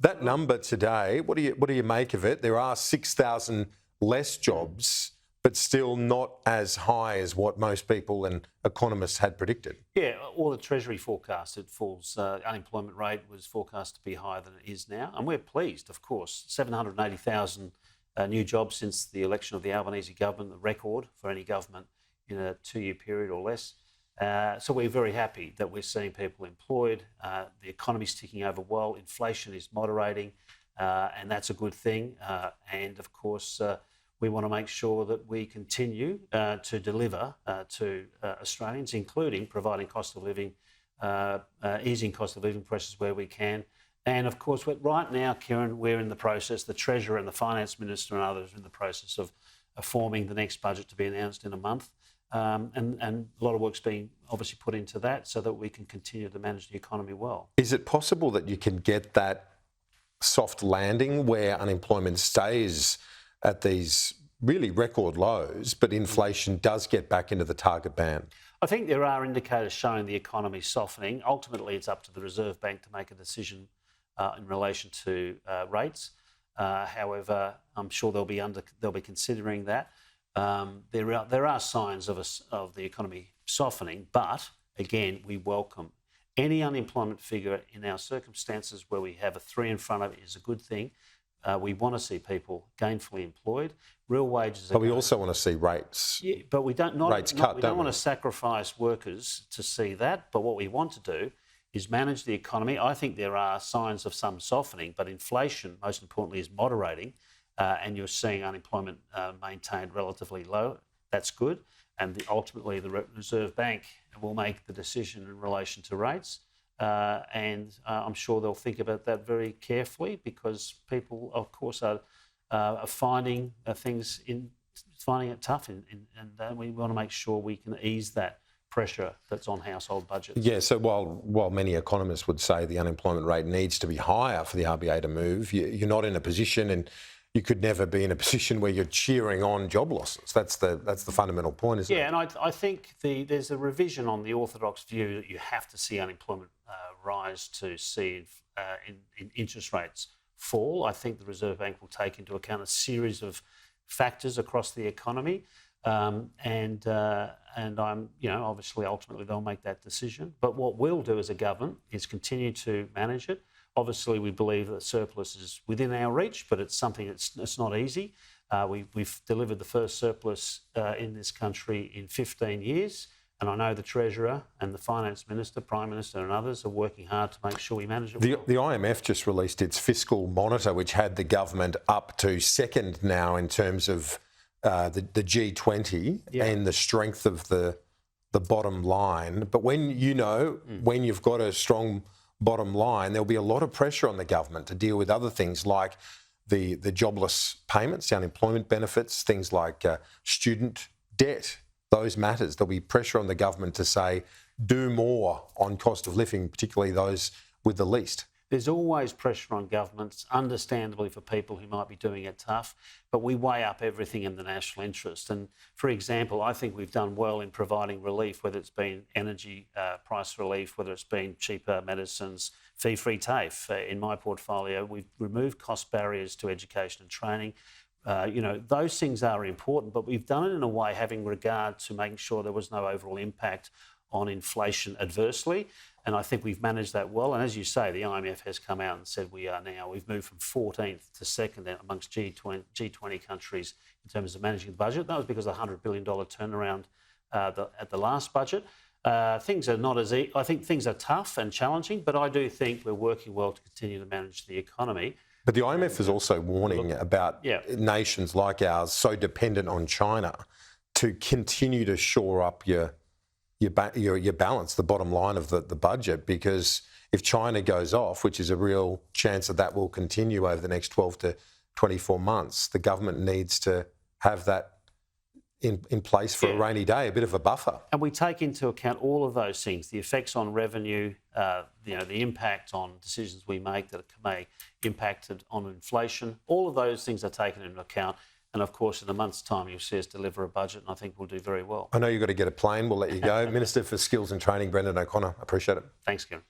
That number today, what do you make of it? There are 6,000 less jobs, but still not as high as what most people and economists had predicted. Yeah, all the Treasury forecast, it falls. Unemployment rate was forecast to be higher than it is now. And we're pleased, of course. 780,000 new jobs since the election of the Albanese government, the record for any government in a 2-year period or less. So we're very happy that we're seeing people employed. The economy's ticking over well. Inflation is moderating, and that's a good thing. And of course, we want to make sure that we continue to deliver to Australians, including providing cost of living, easing cost of living pressures where we can. And of course, right now, Kieran, we're in the process, the Treasurer and the Finance Minister and others are in the process of forming the next budget to be announced in a month. And a lot of work's being obviously put into that so that we can continue to manage the economy well. Is it possible that you can get that soft landing where unemployment stays at these really record lows, but inflation does get back into the target band? I think there are indicators showing the economy softening. Ultimately, it's up to the Reserve Bank to make a decision in relation to rates. However, I'm sure they'll be considering that. There are signs of the economy softening, but again, we welcome any unemployment figure in our circumstances where we have a 3 in front of it is a good thing. We want to see people gainfully employed. Real wages. But we also want to see rates. Yeah, but we don't. Rates cut. We don't want to sacrifice workers to see that. But what we want to do is manage the economy. I think there are signs of some softening, but inflation, most importantly, is moderating, and you're seeing unemployment maintained relatively low. That's good. And ultimately, the Reserve Bank will make the decision in relation to rates. And I'm sure they'll think about that very carefully because people, of course, are finding finding it tough, and we want to make sure we can ease that pressure that's on household budgets. Yeah, so while many economists would say the unemployment rate needs to be higher for the RBA to move, you're not in a position, and you could never be in a position where you're cheering on job losses. That's the fundamental point, isn't it? Yeah, and I think there's a revision on the orthodox view that you have to see unemployment rise to see in interest rates fall. I think the Reserve Bank will take into account a series of factors across the economy, and I'm, obviously ultimately they'll make that decision. But what we'll do as a government is continue to manage it. Obviously, we believe that surplus is within our reach, but it's something that's not easy. We've delivered the first surplus in this country in 15 years. And I know the Treasurer and the Finance Minister, Prime Minister and others are working hard to make sure we manage it well. The IMF just released its fiscal monitor, which had the government up to second now in terms of the G20 and the strength of the bottom line. But when you've got a strong bottom line, there'll be a lot of pressure on the government to deal with other things like the jobless payments, the unemployment benefits, things like student debt. Those matters. There'll be pressure on the government to say, do more on cost of living, particularly those with the least. There's always pressure on governments, understandably for people who might be doing it tough, but we weigh up everything in the national interest. And for example, I think we've done well in providing relief, whether it's been energy price relief, whether it's been cheaper medicines, fee-free TAFE. In my portfolio, we've removed cost barriers to education and training. Those things are important, but we've done it in a way having regard to making sure there was no overall impact on inflation adversely. And I think we've managed that well. And as you say, the IMF has come out and said we've moved from 14th to 2nd amongst G20 countries in terms of managing the budget. That was because of the $100 billion turnaround at the last budget. Things are not as I think things are tough and challenging, but I do think we're working well to continue to manage the economy. But the IMF is also warning about nations like ours so dependent on China to continue to shore up your balance, the bottom line of the budget, because if China goes off, which is a real chance that will continue over the next 12 to 24 months, the government needs to have that in place for a rainy day, a bit of a buffer. And we take into account all of those things, the effects on revenue, the impact on decisions we make that may impact on inflation. All of those things are taken into account. And of course, in a month's time, you'll see us deliver a budget, and I think we'll do very well. I know you've got to get a plane. We'll let you go. Minister for Skills and Training, Brendan O'Connor. Appreciate it. Thanks, Kieran.